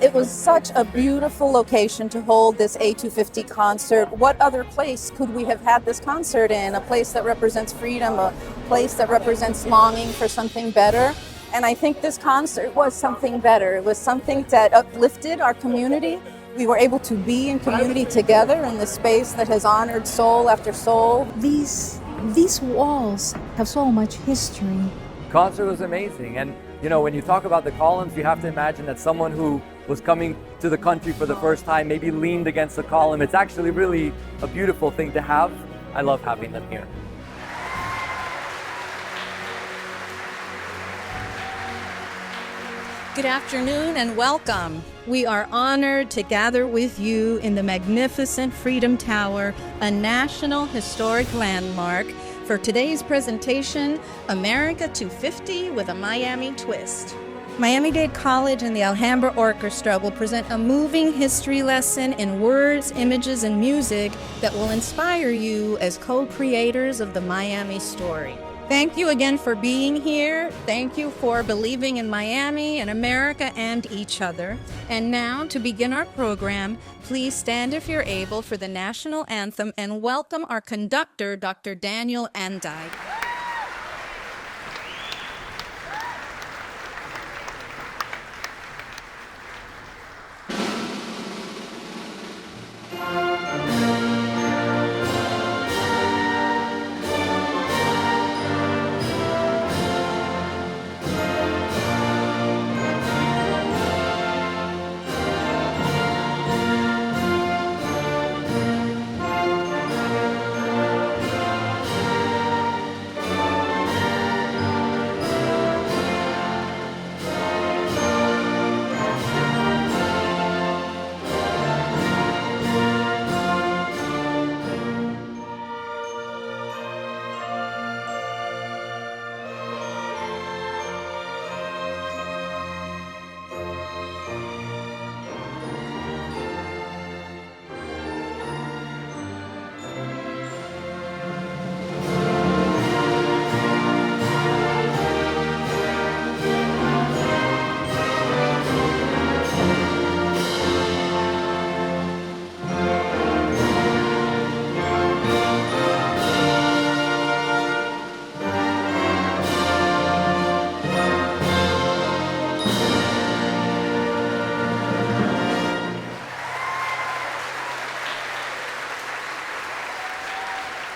It was such a beautiful location to hold this A250 concert. What other place could we have had this concert in? A place that represents freedom, a place that represents longing for something better. And I think this concert was something better. It was something that uplifted our community. We were able to be in community together in this space that has honored soul after soul. These walls have so much history. Concert was amazing, and when you talk about the columns, you have to imagine that someone who was coming to the country for the first time maybe leaned against the column. It's actually really a beautiful thing to have. I love having them here. Good afternoon and welcome. We are honored to gather with you in the magnificent Freedom Tower, a national historic landmark, for today's presentation, America 250 with a Miami twist. Miami-Dade College and the Alhambra Orchestra will present a moving history lesson in words, images, and music that will inspire you as co-creators of the Miami story. Thank you again for being here. Thank you for believing in Miami and America and each other. And now, to begin our program, please stand if you're able for the national anthem and welcome our conductor, Dr. Daniel Andai.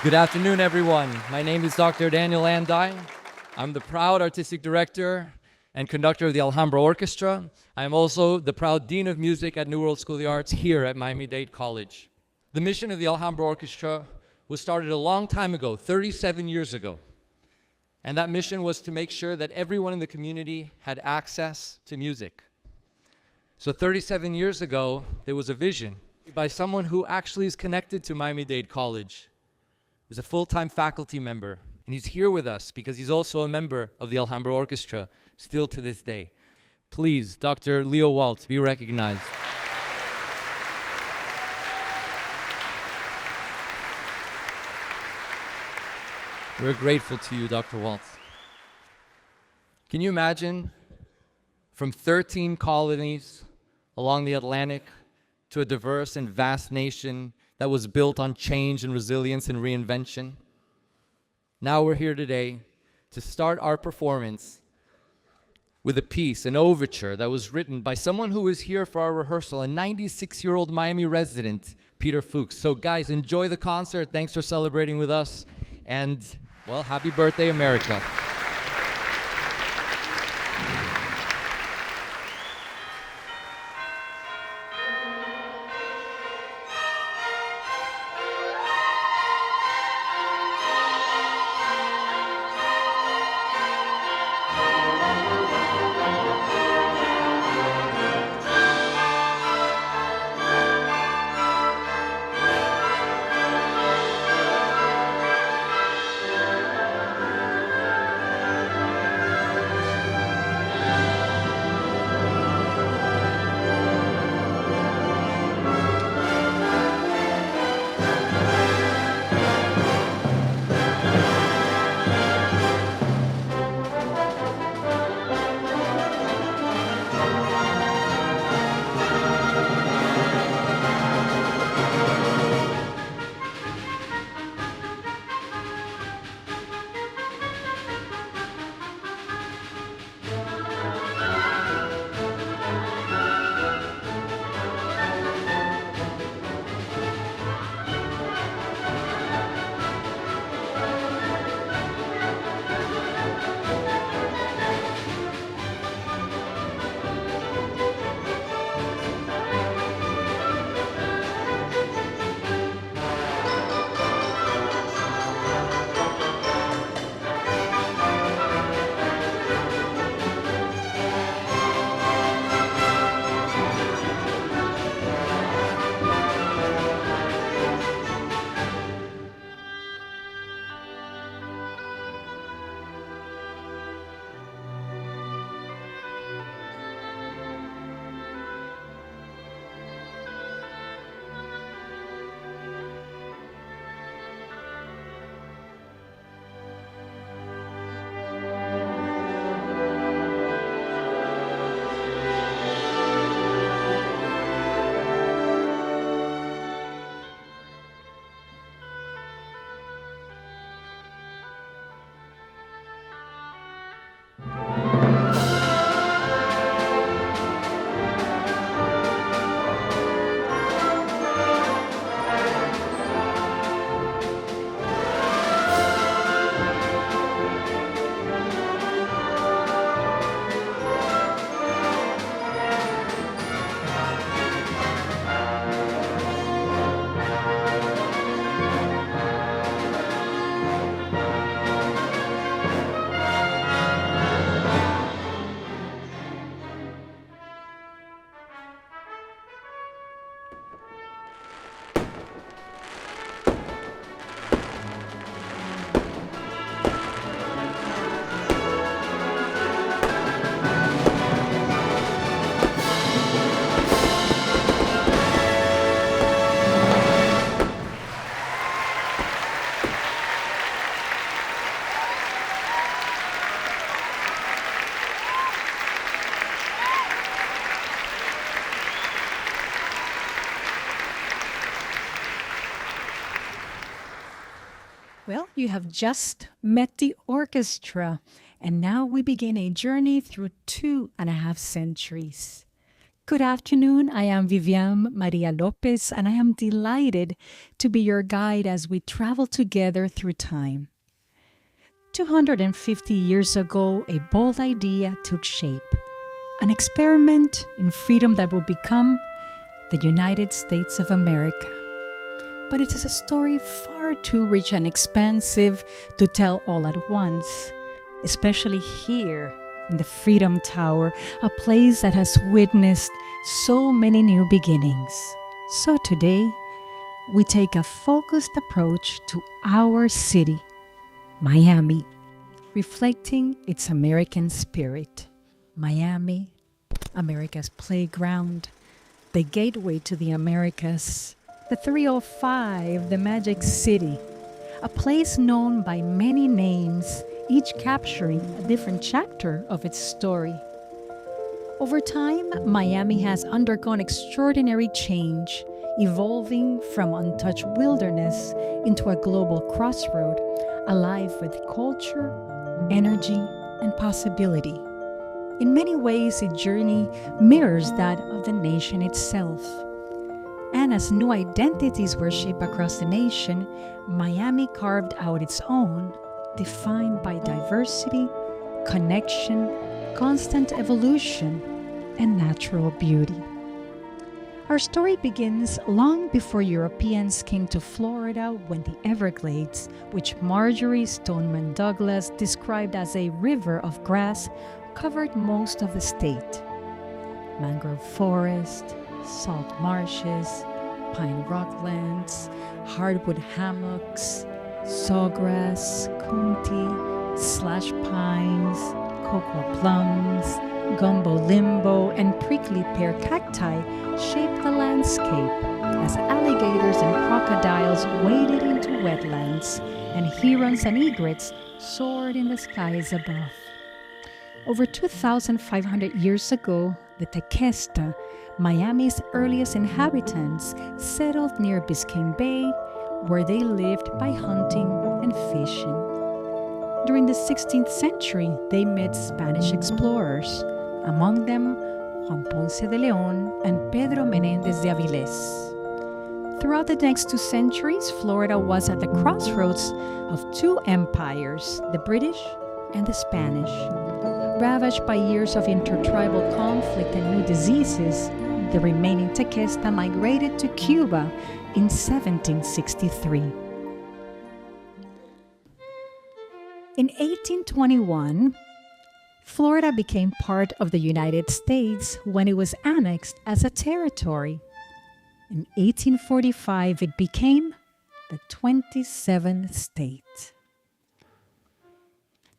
Good afternoon, everyone. My name is Dr. Daniel Andai. I'm the proud artistic director and conductor of the Alhambra Orchestra. I am also the proud dean of music at New World School of the Arts here at Miami-Dade College. The mission of the Alhambra Orchestra was started a long time ago, 37 years ago. And that mission was to make sure that everyone in the community had access to music. So 37 years ago, there was a vision by someone who actually is connected to Miami-Dade College. He's a full-time faculty member, and he's here with us because he's also a member of the Alhambra Orchestra, still to this day. Please, Dr. Leo Waltz, be recognized. We're grateful to you, Dr. Waltz. Can you imagine from 13 colonies along the Atlantic to a diverse and vast nation that was built on change and resilience and reinvention? Now we're here today to start our performance with a piece, an overture that was written by someone who was here for our rehearsal, a 96-year-old Miami resident, Peter Fuchs. So guys, enjoy the concert. Thanks for celebrating with us. And, well, happy birthday, America. Well, you have just met the orchestra, and now we begin a journey through 2.5 centuries. Good afternoon, I am Vivian Maria Lopez, and I am delighted to be your guide as we travel together through time. 250 years ago, a bold idea took shape, an experiment in freedom that would become the United States of America. But it is a story far too rich and expansive to tell all at once, especially here in the Freedom Tower, a place that has witnessed so many new beginnings. So today, we take a focused approach to our city, Miami, reflecting its American spirit. Miami, America's playground, the gateway to the Americas, the 305, the Magic City, a place known by many names, each capturing a different chapter of its story. Over time, Miami has undergone extraordinary change, evolving from untouched wilderness into a global crossroad, alive with culture, energy, and possibility. In many ways, its journey mirrors that of the nation itself. And as new identities were shaped across the nation, Miami carved out its own, defined by diversity, connection, constant evolution, and natural beauty. Our story begins long before Europeans came to Florida, when the Everglades, which Marjorie Stoneman Douglas described as a river of grass, covered most of the state. Mangrove forest, salt marshes, pine rocklands, hardwood hammocks, sawgrass, coontie, slash pines, cocoa plums, gumbo limbo, and prickly pear cacti shaped the landscape as alligators and crocodiles waded into wetlands, and herons and egrets soared in the skies above. Over 2,500 years ago, the Tequesta, Miami's earliest inhabitants, settled near Biscayne Bay, where they lived by hunting and fishing. During the 16th century, they met Spanish explorers, among them Juan Ponce de Leon and Pedro Menéndez de Avilés. Throughout the next 2 centuries, Florida was at the crossroads of 2 empires, the British and the Spanish. Ravaged by years of intertribal conflict and new diseases, the remaining Tequesta migrated to Cuba in 1763. In 1821, Florida became part of the United States when it was annexed as a territory. In 1845, it became the 27th state.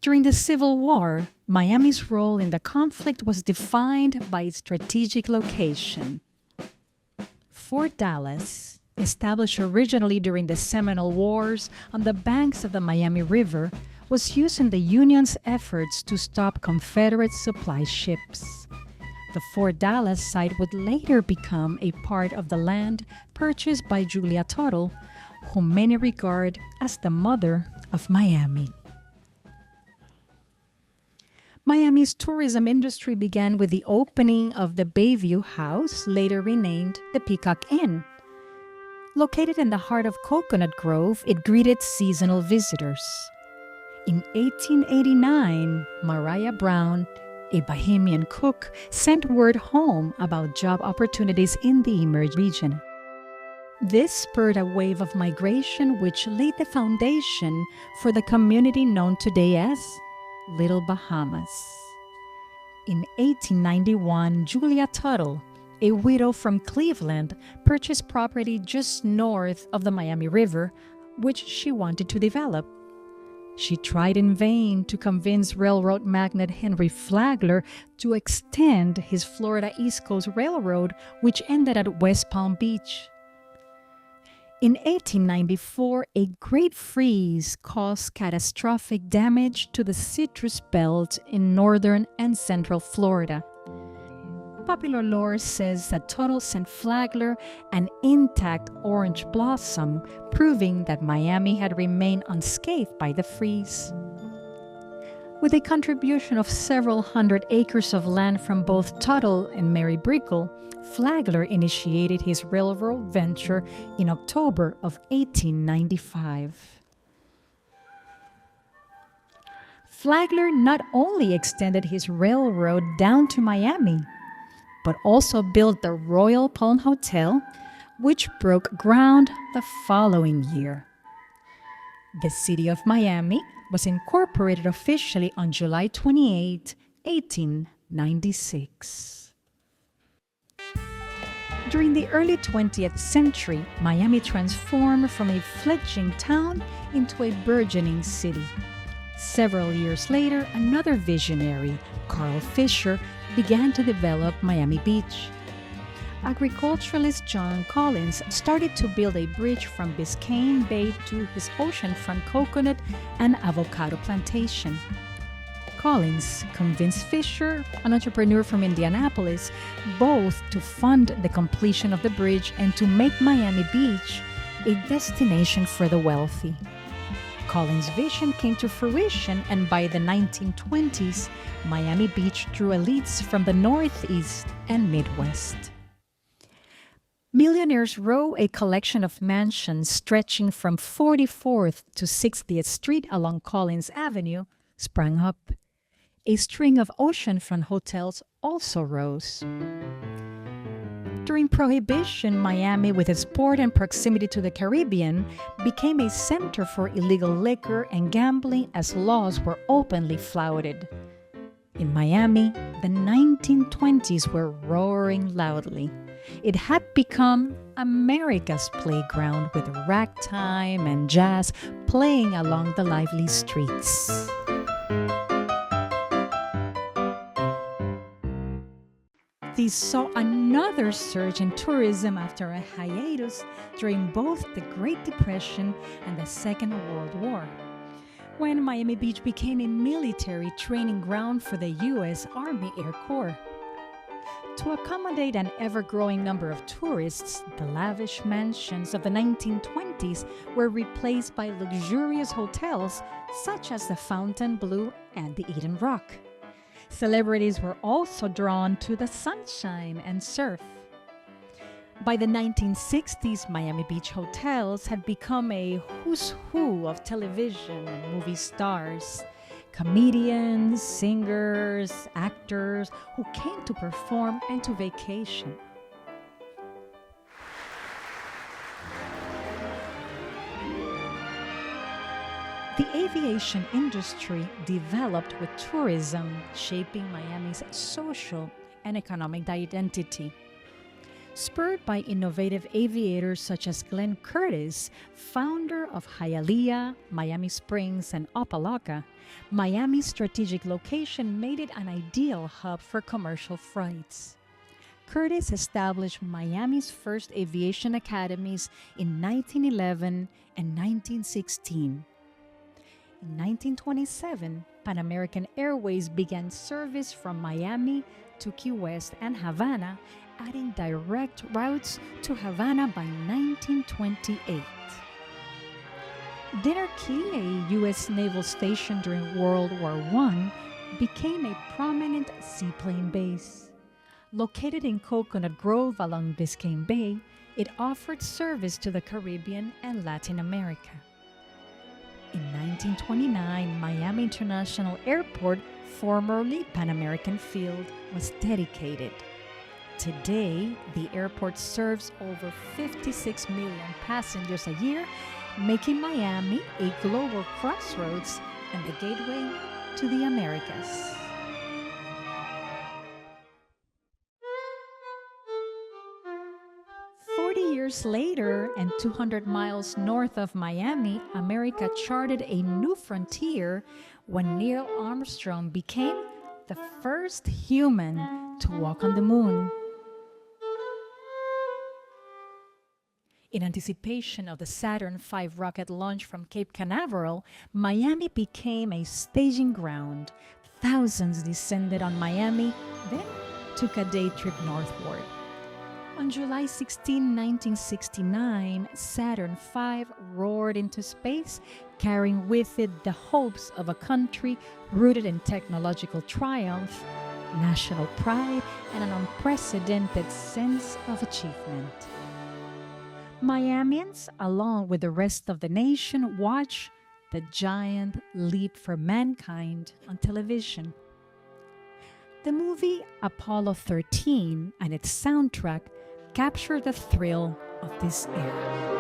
During the Civil War, Miami's role in the conflict was defined by its strategic location. Fort Dallas, established originally during the Seminole Wars on the banks of the Miami River, was used in the Union's efforts to stop Confederate supply ships. The Fort Dallas site would later become a part of the land purchased by Julia Tuttle, whom many regard as the mother of Miami. Miami's tourism industry began with the opening of the Bayview House, later renamed the Peacock Inn. Located in the heart of Coconut Grove, it greeted seasonal visitors. In 1889, Mariah Brown, a Bahamian cook, sent word home about job opportunities in the emerging region. This spurred a wave of migration which laid the foundation for the community known today as Little Bahamas. In 1891, Julia Tuttle, a widow from Cleveland, purchased property just north of the Miami River, which she wanted to develop. She tried in vain to convince railroad magnate Henry Flagler to extend his Florida East Coast Railroad, which ended at West Palm Beach. In 1894, a great freeze caused catastrophic damage to the citrus belt in northern and central Florida. popular lore says that Tuttle sent Flagler an intact orange blossom, proving that Miami had remained unscathed by the freeze. With a contribution of several hundred acres of land from both Tuttle and Mary Brickell, Flagler initiated his railroad venture in October of 1895. Flagler not only extended his railroad down to Miami, but also built the Royal Palm Hotel, which broke ground the following year. The city of Miami was incorporated officially on July 28, 1896. During the early 20th century, Miami transformed from a fledgling town into a burgeoning city. Several years later, another visionary, Carl Fisher, began to develop Miami Beach. Agriculturalist John Collins started to build a bridge from Biscayne Bay to his oceanfront coconut and avocado plantation. Collins convinced Fisher, an entrepreneur from Indianapolis, both to fund the completion of the bridge and to make Miami Beach a destination for the wealthy. Collins' vision came to fruition, and by the 1920s, Miami Beach drew elites from the Northeast and Midwest. Millionaires Row, a collection of mansions stretching from 44th to 60th Street along Collins Avenue, sprang up. A string of oceanfront hotels also rose. During Prohibition, Miami, with its port and proximity to the Caribbean, became a center for illegal liquor and gambling as laws were openly flouted. In Miami, the 1920s were roaring loudly. It had become America's playground, with ragtime and jazz playing along the lively streets. These saw another surge in tourism after a hiatus during both the Great Depression and the Second World War, when Miami Beach became a military training ground for the U.S. Army Air Corps. To accommodate an ever-growing number of tourists, the lavish mansions of the 1920s were replaced by luxurious hotels such as the Fontainebleau and the Eden Rock. Celebrities were also drawn to the sunshine and surf. By the 1960s, Miami Beach hotels had become a who's who of television and movie stars. Comedians, singers, actors who came to perform and to vacation. The aviation industry developed with tourism, shaping Miami's social and economic identity. Spurred by innovative aviators such as Glenn Curtiss, founder of Hialeah, Miami Springs, and Opa-locka, Miami's strategic location made it an ideal hub for commercial flights. Curtiss established Miami's first aviation academies in 1911 and 1916. In 1927, Pan American Airways began service from Miami to Key West and Havana, adding direct routes to Havana by 1928. Dinner Key, a U.S. naval station during World War I, became a prominent seaplane base. Located in Coconut Grove along Biscayne Bay, it offered service to the Caribbean and Latin America. In 1929, Miami International Airport, formerly Pan American Field, was dedicated. Today, the airport serves over 56 million passengers a year, making Miami a global crossroads and the gateway to the Americas. Years later, and 200 miles north of Miami, America charted a new frontier when Neil Armstrong became the first human to walk on the moon. In anticipation of the Saturn V rocket launch from Cape Canaveral, Miami became a staging ground. Thousands descended on Miami, then took a day trip northward. On July 16, 1969, Saturn V roared into space, carrying with it the hopes of a country rooted in technological triumph, national pride, and an unprecedented sense of achievement. Miamians, along with the rest of the nation, watched the giant leap for mankind on television. The movie Apollo 13 and its soundtrack captured the thrill of this era.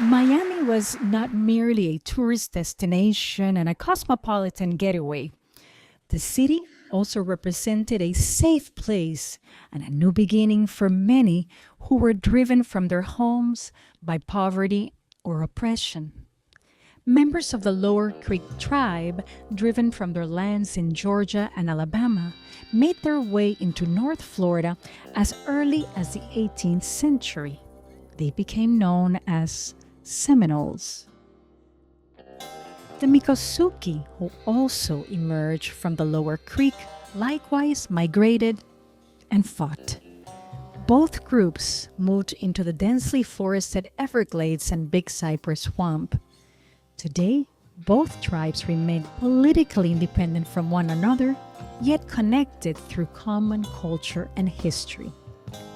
Miami was not merely a tourist destination and a cosmopolitan getaway. The city also represented a safe place and a new beginning for many who were driven from their homes by poverty or oppression. Members of the Lower Creek tribe, driven from their lands in Georgia and Alabama, made their way into North Florida as early as the 18th century. They became known as Seminoles. The Miccosukee, who also emerged from the Lower Creek, likewise migrated and fought. Both groups moved into the densely forested Everglades and Big Cypress Swamp. Today, both tribes remain politically independent from one another, yet connected through common culture and history.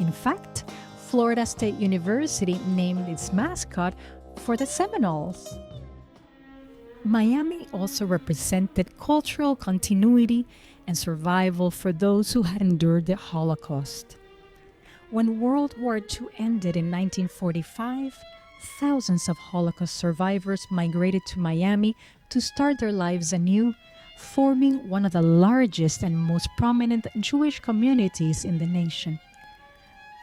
In fact, Florida State University named its mascot for the Seminoles. Miami also represented cultural continuity and survival for those who had endured the Holocaust. When World War II ended in 1945, thousands of Holocaust survivors migrated to Miami to start their lives anew, forming one of the largest and most prominent Jewish communities in the nation.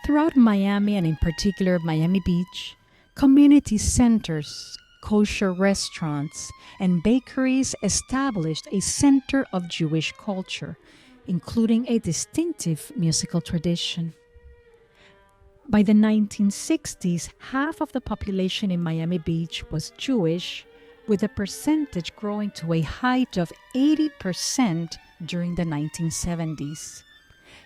Throughout Miami, and in particular Miami Beach, community centers, kosher restaurants, and bakeries established a center of Jewish culture, including a distinctive musical tradition. By the 1960s, half of the population in Miami Beach was Jewish, with the percentage growing to a height of 80% during the 1970s.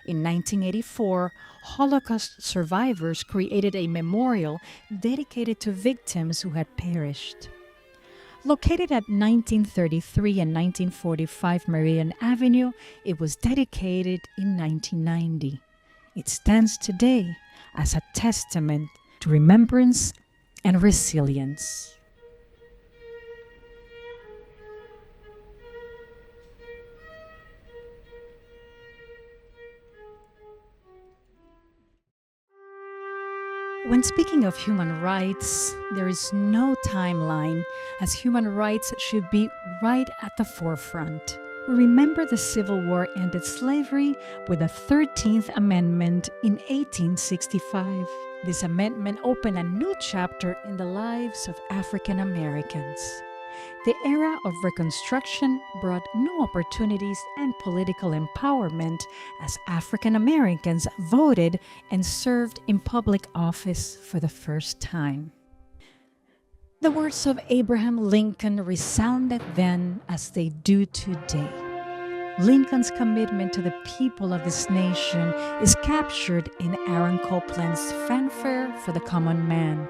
In 1984, Holocaust survivors created a memorial dedicated to victims who had perished. Located at 1933 and 1945 Meridian Avenue, it was dedicated in 1990. It stands today as a testament to remembrance and resilience. When speaking of human rights, there is no timeline, as human rights should be right at the forefront. We remember the Civil War ended slavery with the 13th Amendment in 1865. This amendment opened a new chapter in the lives of African Americans. The era of Reconstruction brought new opportunities and political empowerment as African Americans voted and served in public office for the first time. The words of Abraham Lincoln resounded then as they do today. Lincoln's commitment to the people of this nation is captured in Aaron Copland's Fanfare for the Common Man.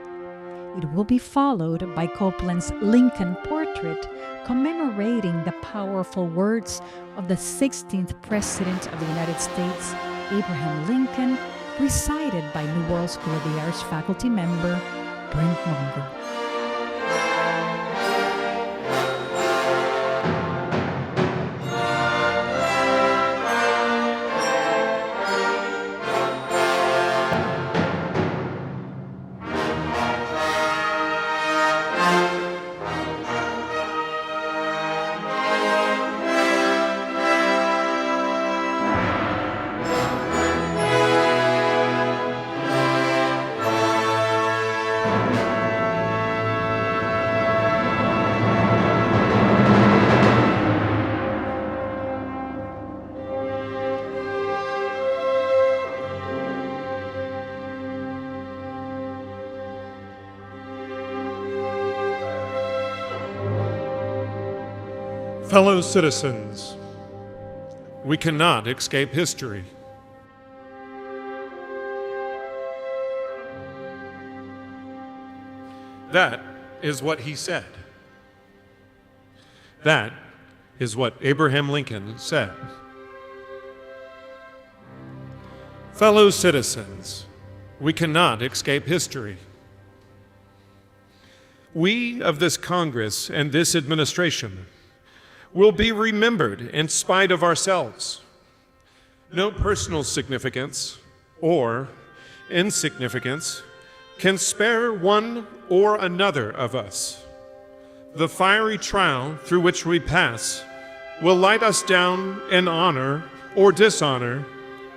It will be followed by Copland's Lincoln Portrait, commemorating the powerful words of the 16th President of the United States, Abraham Lincoln, recited by New World School of the Arts faculty member Brent Monger. Fellow citizens, we cannot escape history. That is what he said. That is what Abraham Lincoln said. Fellow citizens, we cannot escape history. We of this Congress and this administration will be remembered in spite of ourselves. No personal significance or insignificance can spare one or another of us. The fiery trial through which we pass will light us down in honor or dishonor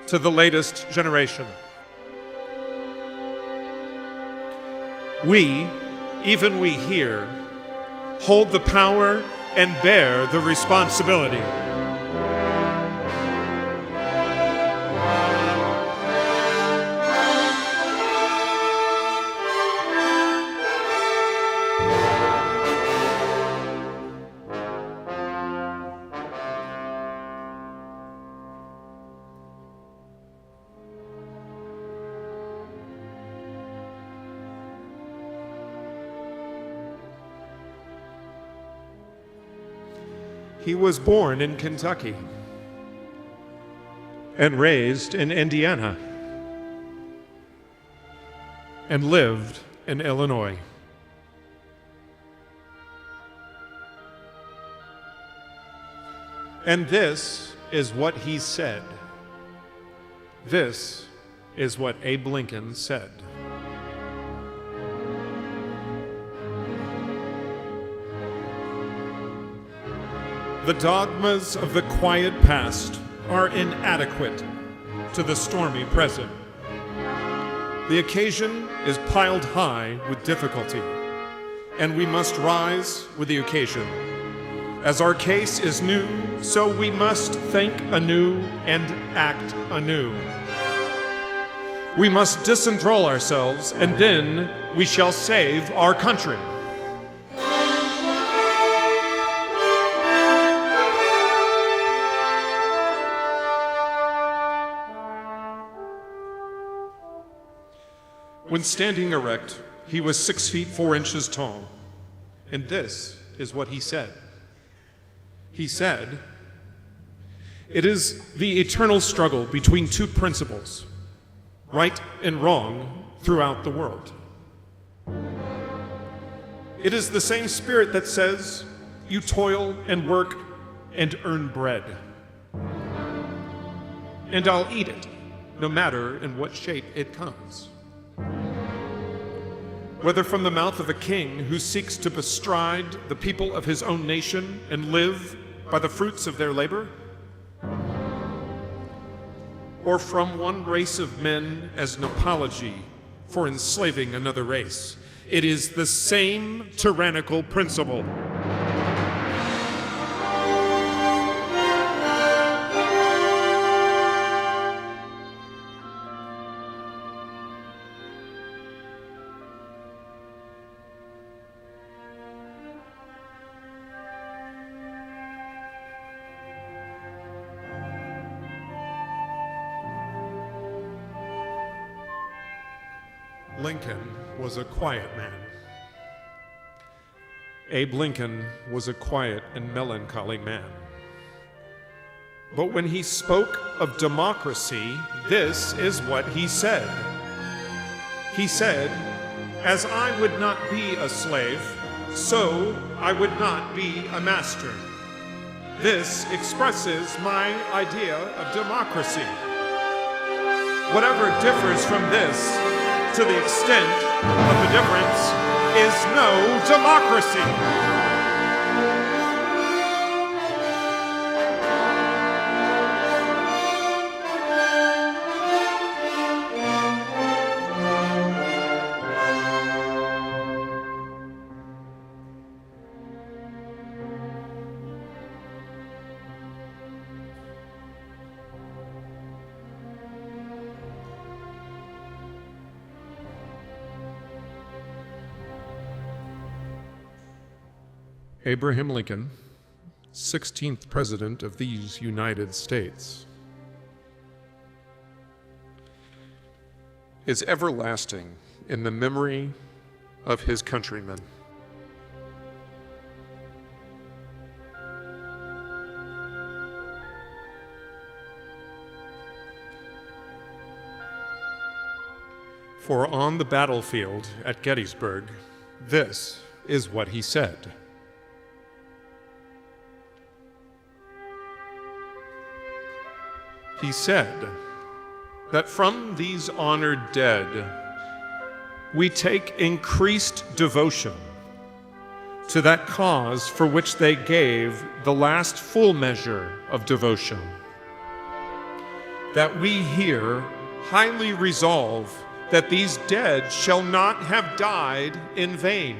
to the latest generation. We, even we here, hold the power and bear the responsibility. He was born in Kentucky and raised in Indiana and lived in Illinois. And this is what he said. This is what Abe Lincoln said. The dogmas of the quiet past are inadequate to the stormy present. The occasion is piled high with difficulty, and we must rise with the occasion. As our case is new, so we must think anew and act anew. We must disenthrall ourselves, and then we shall save our country. When standing erect, he was 6 feet 4 inches tall, and this is what he said. He said, "It is the eternal struggle between two principles, right and wrong, throughout the world. It is the same spirit that says, you toil and work and earn bread, and I'll eat it, no matter in what shape it comes. Whether from the mouth of a king who seeks to bestride the people of his own nation and live by the fruits of their labor, or from one race of men as an apology for enslaving another race, it is the same tyrannical principle. Lincoln was a quiet man. Abe Lincoln was a quiet and melancholy man. But when he spoke of democracy, this is what he said. He said, "As I would not be a slave, so I would not be a master." This expresses my idea of democracy. Whatever differs from this, to the extent of the difference, is no democracy. Abraham Lincoln, 16th President of these United States, is everlasting in the memory of his countrymen. For on the battlefield at Gettysburg, this is what he said. He said that from these honored dead, we take increased devotion to that cause for which they gave the last full measure of devotion, that we here highly resolve that these dead shall not have died in vain,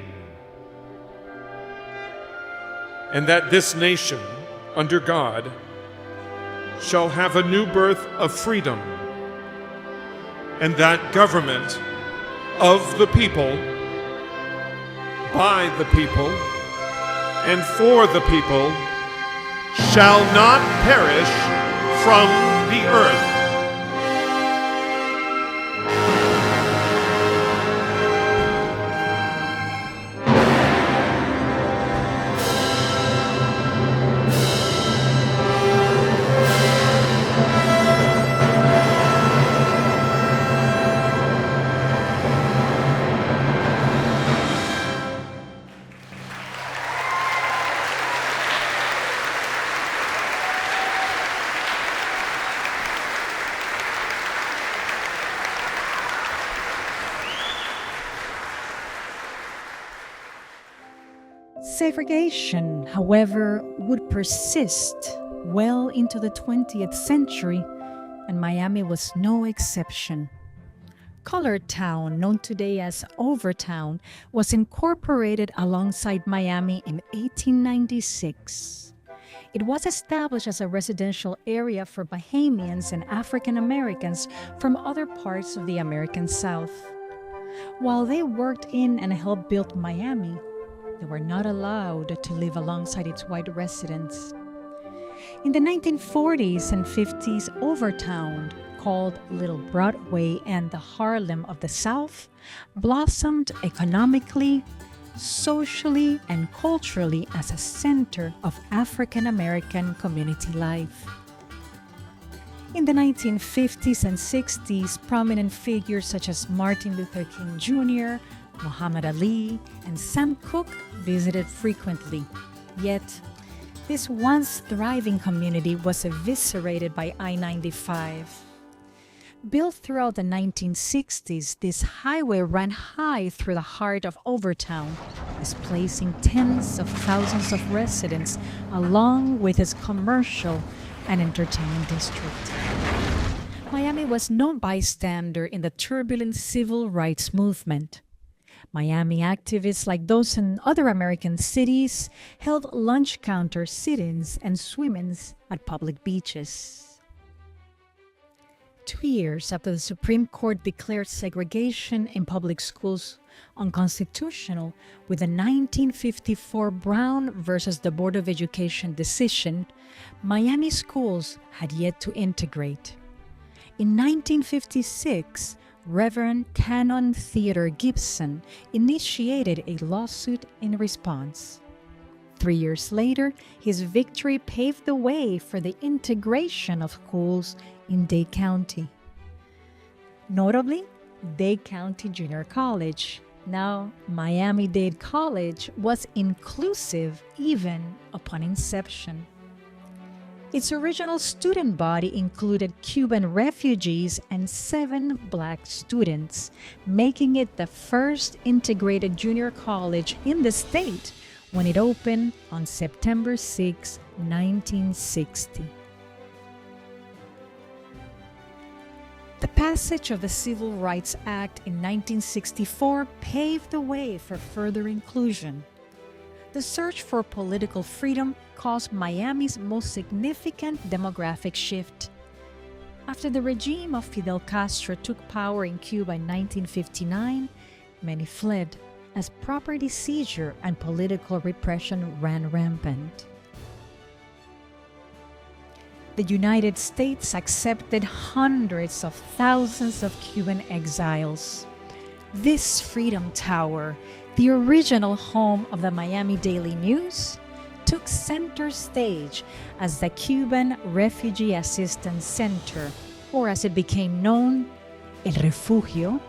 and that this nation, under God, shall have a new birth of freedom, and that government of the people, by the people, and for the people shall not perish from the earth. Segregation, however, would persist well into the 20th century, and Miami was no exception. Colored Town, known today as Overtown, was incorporated alongside Miami in 1896. It was established as a residential area for Bahamians and African Americans from other parts of the American South. While they worked in and helped build Miami, they were not allowed to live alongside its white residents. In the 1940s and 50s, Overtown, called Little Broadway and the Harlem of the South, blossomed economically, socially, and culturally as a center of African American community life. In the 1950s and 60s, prominent figures such as Martin Luther King Jr., Muhammad Ali, and Sam Cooke visited frequently. Yet, this once thriving community was eviscerated by I-95. Built throughout the 1960s, this highway ran high through the heart of Overtown, displacing tens of thousands of residents along with its commercial and entertainment district. Miami was no bystander in the turbulent civil rights movement. Miami activists, like those in other American cities, held lunch counter sit-ins and swim-ins at public beaches. 2 years after the Supreme Court declared segregation in public schools unconstitutional with the 1954 Brown versus the Board of Education decision, Miami schools had yet to integrate. In 1956, Reverend Canon Theodore Gibson initiated a lawsuit in response. 3 years later, his victory paved the way for the integration of schools in Dade County. Notably, Dade County Junior College, now Miami-Dade College, was inclusive even upon inception. Its original student body included Cuban refugees and 7 Black students, making it the first integrated junior college in the state when it opened on September 6, 1960. The passage of the Civil Rights Act in 1964 paved the way for further inclusion. The search for political freedom caused Miami's most significant demographic shift. After the regime of Fidel Castro took power in Cuba in 1959, many fled as property seizure and political repression ran rampant. The United States accepted hundreds of thousands of Cuban exiles. This Freedom Tower, the original home of the Miami Daily News, took center stage as the Cuban Refugee Assistance Center, or as it became known, El Refugio,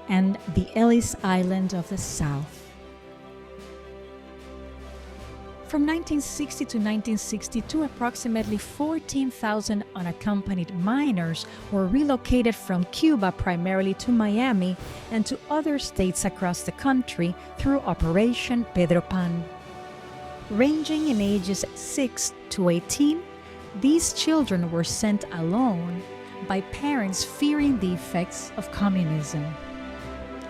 and the Ellis Island of the South. From 1960 to 1962, approximately 14,000 unaccompanied minors were relocated from Cuba primarily to Miami and to other states across the country through Operation Pedro Pan. Ranging in ages 6 to 18, these children were sent alone by parents fearing the effects of communism.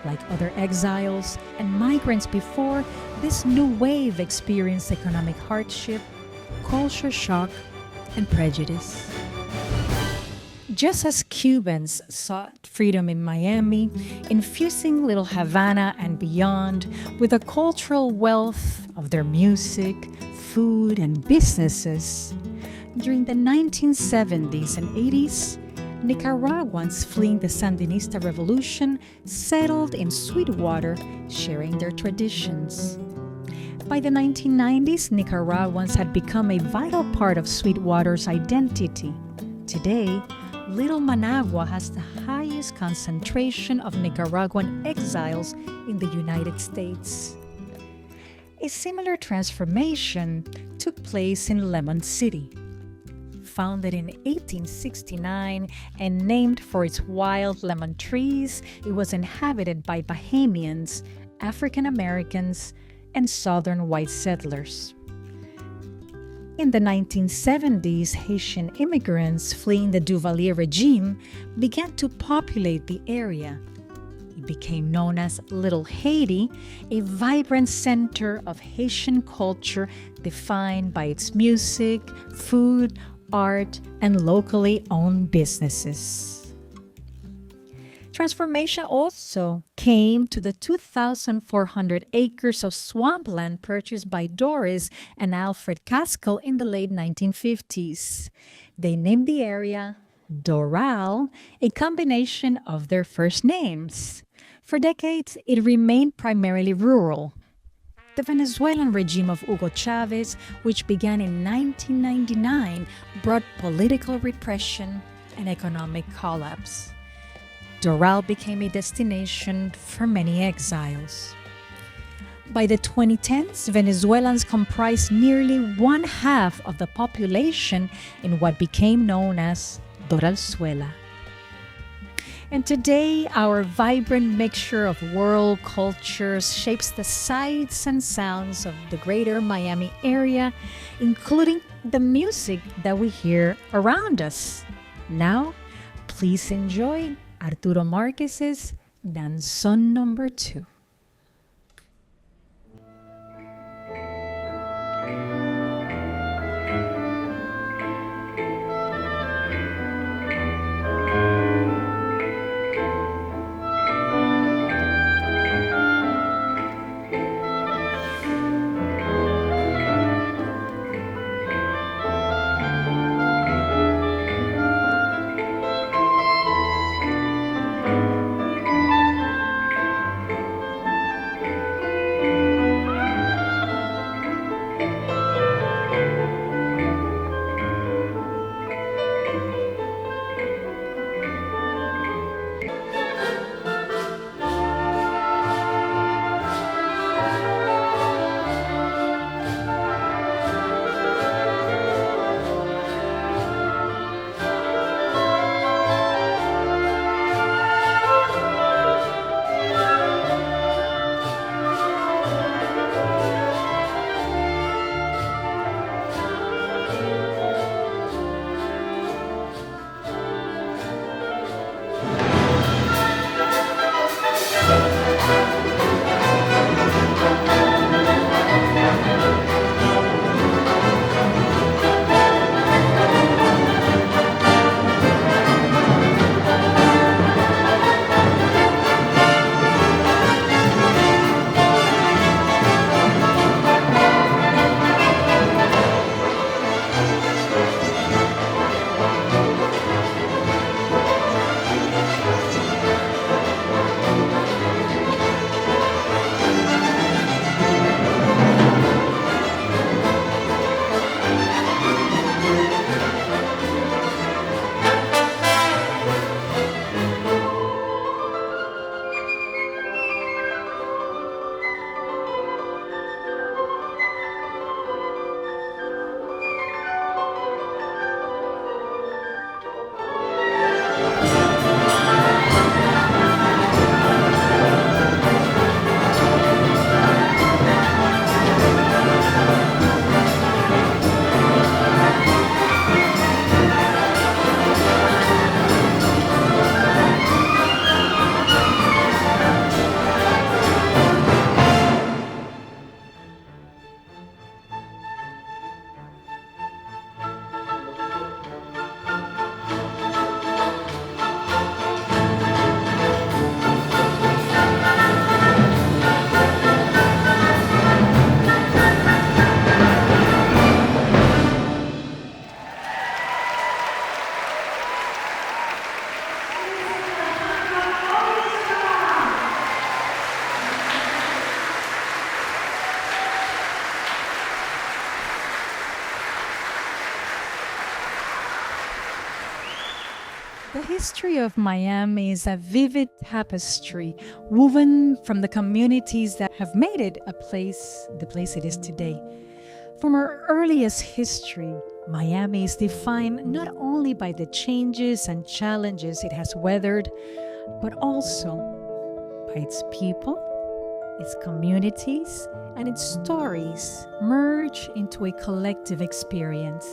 Like other exiles and migrants before, this new wave experienced economic hardship, culture shock, and prejudice. Just as Cubans sought freedom in Miami, infusing Little Havana and beyond with the cultural wealth of their music, food, and businesses, during the 1970s and 80s, Nicaraguans fleeing the Sandinista revolution settled in Sweetwater, sharing their traditions. By the 1990s, Nicaraguans had become a vital part of Sweetwater's identity. Today, Little Managua has the highest concentration of Nicaraguan exiles in the United States. A similar transformation took place in Lemon City. Founded in 1869 and named for its wild lemon trees, it was inhabited by Bahamians, African Americans, and Southern white settlers. In the 1970s, Haitian immigrants fleeing the Duvalier regime began to populate the area. It became known as Little Haiti, a vibrant center of Haitian culture defined by its music, food, art, and locally owned businesses. Transformation also came to the 2,400 acres of swampland purchased by Doris and Alfred Caskell in the late 1950s. They named the area Doral, a combination of their first names. For decades, it remained primarily rural. The Venezuelan regime of Hugo Chavez, which began in 1999, brought political repression and economic collapse. Doral became a destination for many exiles. By the 2010s, Venezuelans comprised nearly one-half of the population in what became known as Doralzuela. And today, our vibrant mixture of world cultures shapes the sights and sounds of the greater Miami area, including the music that we hear around us. Now, please enjoy Arturo Marquez's Danzón Number 2. The history of Miami is a vivid tapestry woven from the communities that have made it the place it is today. From our earliest history, Miami is defined not only by the changes and challenges it has weathered, but also by its people, its communities, and its stories merge into a collective experience.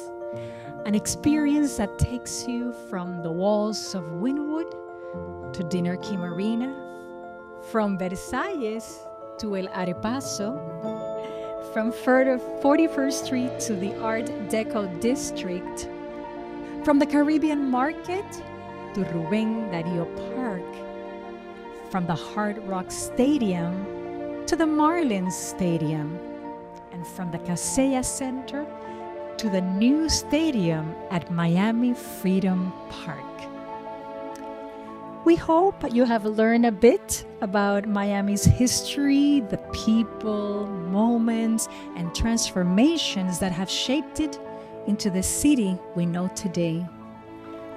An experience that takes you from the walls of Wynwood to Dinner Key Marina, from Versailles to El Arepaso, from 41st Street to the Art Deco District, from the Caribbean Market to Rubén Darío Park, from the Hard Rock Stadium to the Marlins Stadium, and from the Casella Center to the new stadium at Miami Freedom Park. We hope you have learned a bit about Miami's history, the people, moments, and transformations that have shaped it into the city we know today.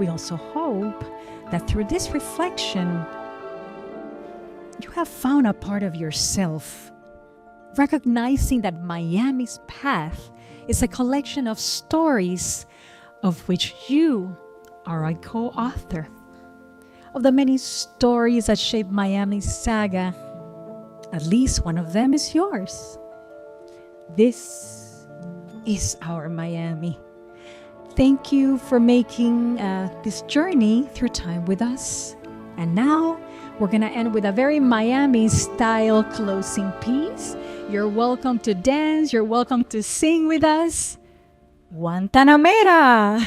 We also hope that through this reflection, you have found a part of yourself, recognizing that Miami's path is a collection of stories of which you are a co-author. Of the many stories that shape Miami's saga, at least one of them is yours. This is our Miami. Thank you for making this journey through time with us. And now we're going to end with a very Miami-style closing piece. You're welcome to dance. You're welcome to sing with us. Guantanamera!